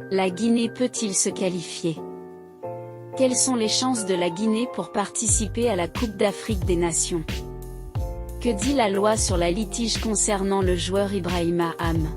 La Guinée peut-il se qualifier? Quelles sont les chances de la Guinée pour participer à la Coupe d'Afrique des Nations? Que dit la loi sur la litige concernant le joueur Ibrahima Am?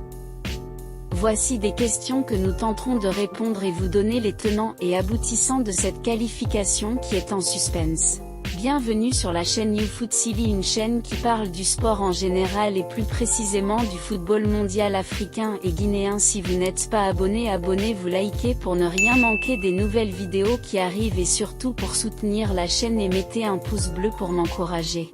Voici des questions que nous tenterons de répondre et vous donner les tenants et aboutissants de cette qualification qui est en suspense. Bienvenue sur la chaîne YouFootsilly, une chaîne qui parle du sport en général et plus précisément du football mondial africain et guinéen. Si vous n'êtes pas abonné, abonnez-vous, likez pour ne rien manquer des nouvelles vidéos qui arrivent et surtout pour soutenir la chaîne et mettez un pouce bleu pour m'encourager.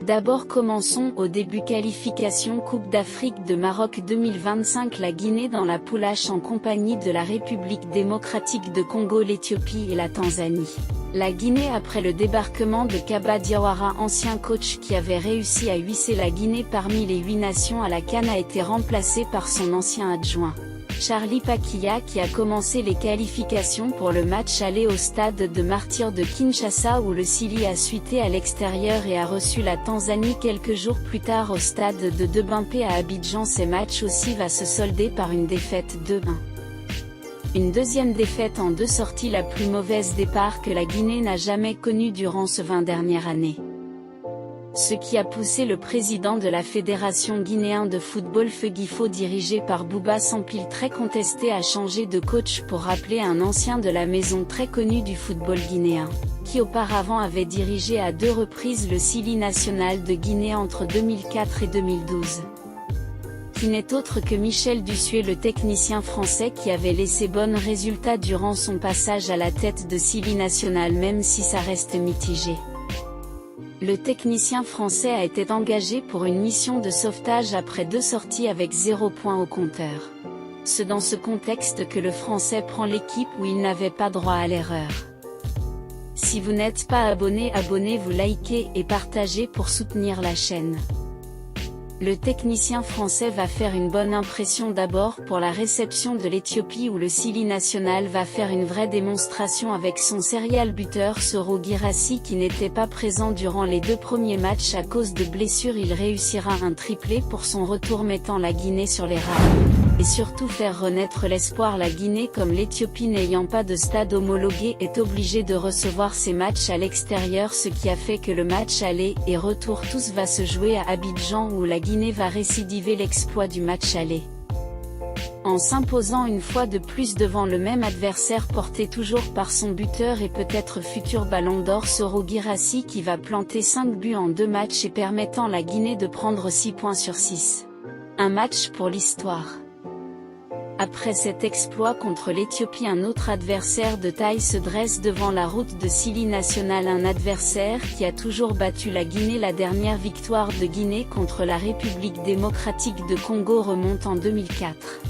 D'abord commençons au début. Qualification Coupe d'Afrique de Maroc 2025. La Guinée dans la poule H en compagnie de la République démocratique de Congo, l'Éthiopie et la Tanzanie. La Guinée, après le débarquement de Kaba Diawara, ancien coach qui avait réussi à hisser la Guinée parmi les 8 nations à la CAN, a été remplacé par son ancien adjoint, Charlie Pakia, qui a commencé les qualifications pour le match aller au stade de Martyrs de Kinshasa, où le Sili a suité à l'extérieur et a reçu la Tanzanie quelques jours plus tard au stade de Debampé à Abidjan. Ces matchs aussi va se solder par une défaite 2-1. Une deuxième défaite en 2 sorties, la plus mauvaise départ que la Guinée n'a jamais connue durant ces 20 dernières années. Ce qui a poussé le président de la Fédération guinéenne de football, Fegifo, dirigé par Bouba Sampil, très contesté, à changer de coach pour rappeler un ancien de la maison très connu du football guinéen, qui auparavant avait dirigé à 2 reprises le Sili national de Guinée entre 2004 et 2012. Qui n'est autre que Michel Dussuet, le technicien français qui avait laissé bons résultats durant son passage à la tête de Sili national, même si ça reste mitigé. Le technicien français a été engagé pour une mission de sauvetage après 2 sorties avec 0 points au compteur. C'est dans ce contexte que le français prend l'équipe où il n'avait pas droit à l'erreur. Si vous n'êtes pas abonné, abonnez-vous, likez et partagez pour soutenir la chaîne. Le technicien français va faire une bonne impression d'abord pour la réception de l'Éthiopie, où le Sili national va faire une vraie démonstration avec son serial buteur Soro Guirassy, qui n'était pas présent durant les 2 premiers matchs à cause de blessures. Il réussira un triplé pour son retour, mettant la Guinée sur les rails. Et surtout faire renaître l'espoir. La Guinée, comme l'Éthiopie n'ayant pas de stade homologué, est obligée de recevoir ses matchs à l'extérieur, ce qui a fait que le match aller et retour tous va se jouer à Abidjan, où la Guinée va récidiver l'exploit du match aller, en s'imposant une fois de plus devant le même adversaire, porté toujours par son buteur et peut-être futur ballon d'or Soro Guirassy, qui va planter 5 buts en 2 matchs et permettant la Guinée de prendre 6 points sur 6. Un match pour l'histoire. Après cet exploit contre l'Éthiopie, un autre adversaire de taille se dresse devant la route de Sili national, un adversaire qui a toujours battu la Guinée. La dernière victoire de Guinée contre la République démocratique de Congo remonte en 2004.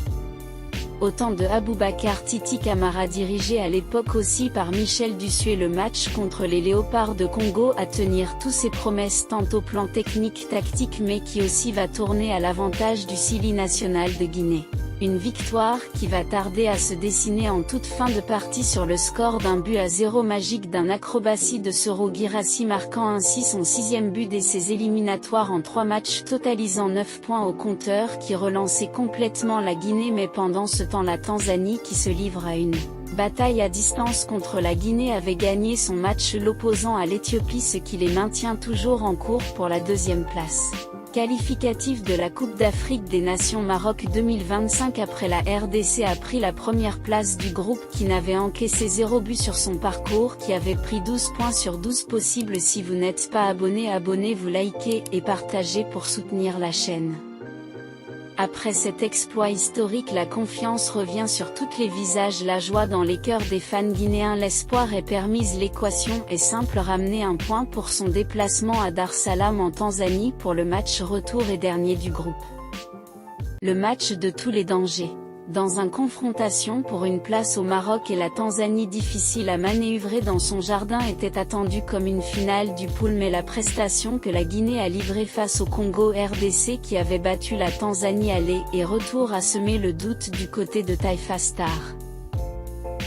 Au temps de Aboubacar Titi Camara, dirigé à l'époque aussi par Michel Dussuet. Le match contre les Léopards de Congo à tenir tous ses promesses tant au plan technique tactique, mais qui aussi va tourner à l'avantage du Sili national de Guinée. Une victoire qui va tarder à se dessiner en toute fin de partie sur le score d'1-0 magique d'un acrobatie de Soro Guirassy, marquant ainsi son 6e but dès ses éliminatoires en 3 matchs, totalisant 9 points au compteur, qui relançait complètement la Guinée. Mais pendant ce temps, la Tanzanie, qui se livre à une bataille à distance contre la Guinée, avait gagné son match l'opposant à l'Éthiopie, ce qui les maintient toujours en cours pour la 2e place. Qualificatif de la Coupe d'Afrique des Nations Maroc 2025. Après, la RDC a pris la première place du groupe, qui n'avait encaissé 0 but sur son parcours, qui avait pris 12 points sur 12 possibles. Si vous n'êtes pas abonné, abonnez-vous, likez et partagez pour soutenir la chaîne. Après cet exploit historique, la confiance revient sur tous les visages, la joie dans les cœurs des fans guinéens. L'espoir est permise, l'équation est simple, ramener un point pour son déplacement à Dar Salam en Tanzanie pour le match retour et dernier du groupe. Le match de tous les dangers. Dans une confrontation pour une place au Maroc et la Tanzanie, difficile à manœuvrer dans son jardin, était attendue comme une finale du pool, mais la prestation que la Guinée a livrée face au Congo RDC, qui avait battu la Tanzanie aller et retour, a semé le doute du côté de Taifa Stars.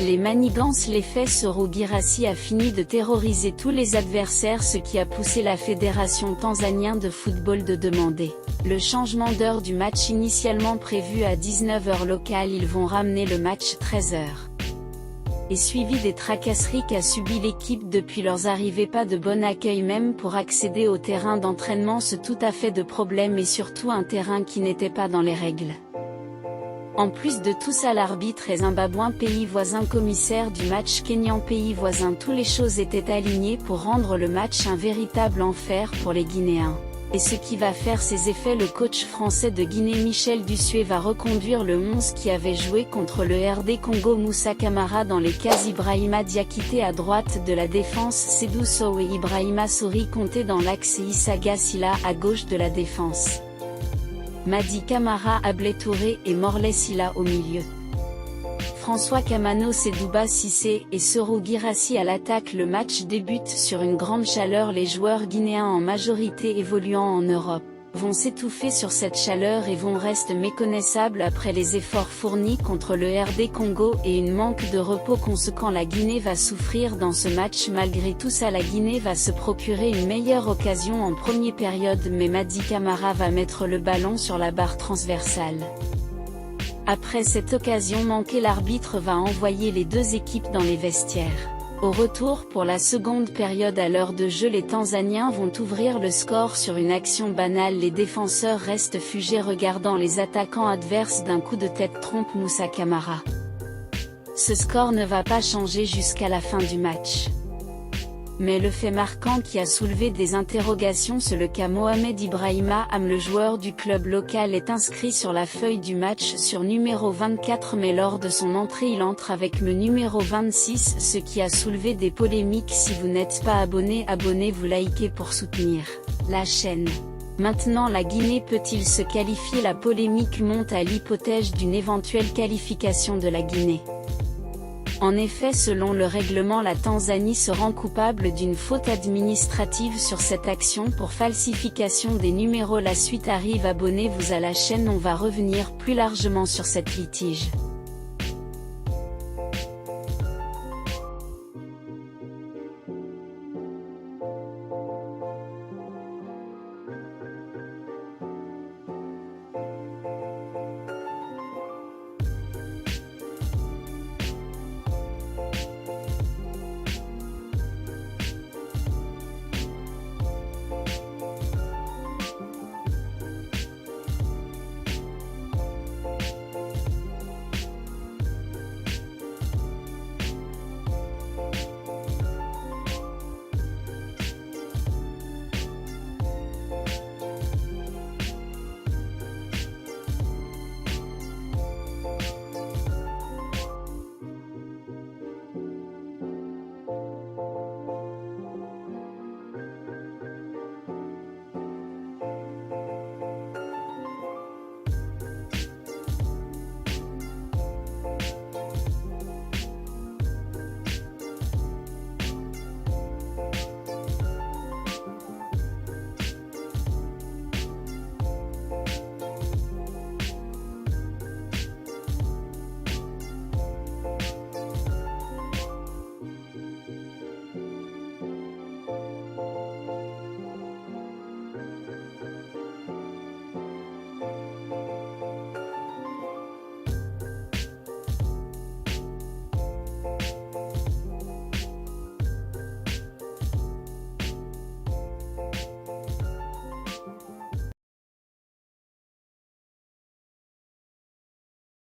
Les manigances. L'effet Soro Guirassy a fini de terroriser tous les adversaires, ce qui a poussé la fédération tanzanienne de football de demander le changement d'heure du match initialement prévu à 19 h locale. Ils vont ramener le match 13 h. Et suivi des tracasseries qu'a subi l'équipe depuis leurs arrivées, pas de bon accueil même pour accéder au terrain d'entraînement, ce tout à fait de problème et surtout un terrain qui n'était pas dans les règles. En plus de tout ça, l'arbitre est zimbabwéen, pays voisin, commissaire du match kényan, pays voisin, toutes les choses étaient alignées pour rendre le match un véritable enfer pour les Guinéens. Et ce qui va faire ses effets, le coach français de Guinée Michel Dussuet va reconduire le 11 qui avait joué contre le RD Congo, Moussa Camara dans les cases, Ibrahima Diakité à droite de la défense, Sédou Sow et Ibrahima Sori Conté dans l'axe et Issa Gassila à gauche de la défense. Madi Camara, Ablé Touré et Morlaix Sylla au milieu. François Kamano, Sedouba Cissé et Soro Guirassy à l'attaque. Le match débute sur une grande chaleur. Les joueurs guinéens, en majorité évoluant en Europe, vont s'étouffer sur cette chaleur et vont rester méconnaissables après les efforts fournis contre le RD Congo et une manque de repos conséquent. La Guinée va souffrir dans ce match. Malgré tout ça, la Guinée va se procurer une meilleure occasion en première période, mais Madi Camara va mettre le ballon sur la barre transversale. Après cette occasion manquée, l'arbitre va envoyer les deux équipes dans les vestiaires. Au retour pour la seconde période, à l'heure de jeu, les Tanzaniens vont ouvrir le score sur une action banale. Les défenseurs restent figés regardant les attaquants adverses. D'un coup de tête trompe Moussa Camara. Ce score ne va pas changer jusqu'à la fin du match. Mais le fait marquant qui a soulevé des interrogations, c'est le cas Mohamed Ibrahima Am, le joueur du club local, est inscrit sur la feuille du match sur numéro 24, mais lors de son entrée il entre avec le numéro 26, ce qui a soulevé des polémiques. Si vous n'êtes pas abonné, abonnez-vous, likez pour soutenir la chaîne. Maintenant, la Guinée peut-il se qualifier? La polémique monte à l'hypothèse d'une éventuelle qualification de la Guinée. En effet, selon le règlement, la Tanzanie se rend coupable d'une faute administrative sur cette action pour falsification des numéros. La suite arrive. Abonnez-vous à la chaîne, on va revenir plus largement sur cette litige.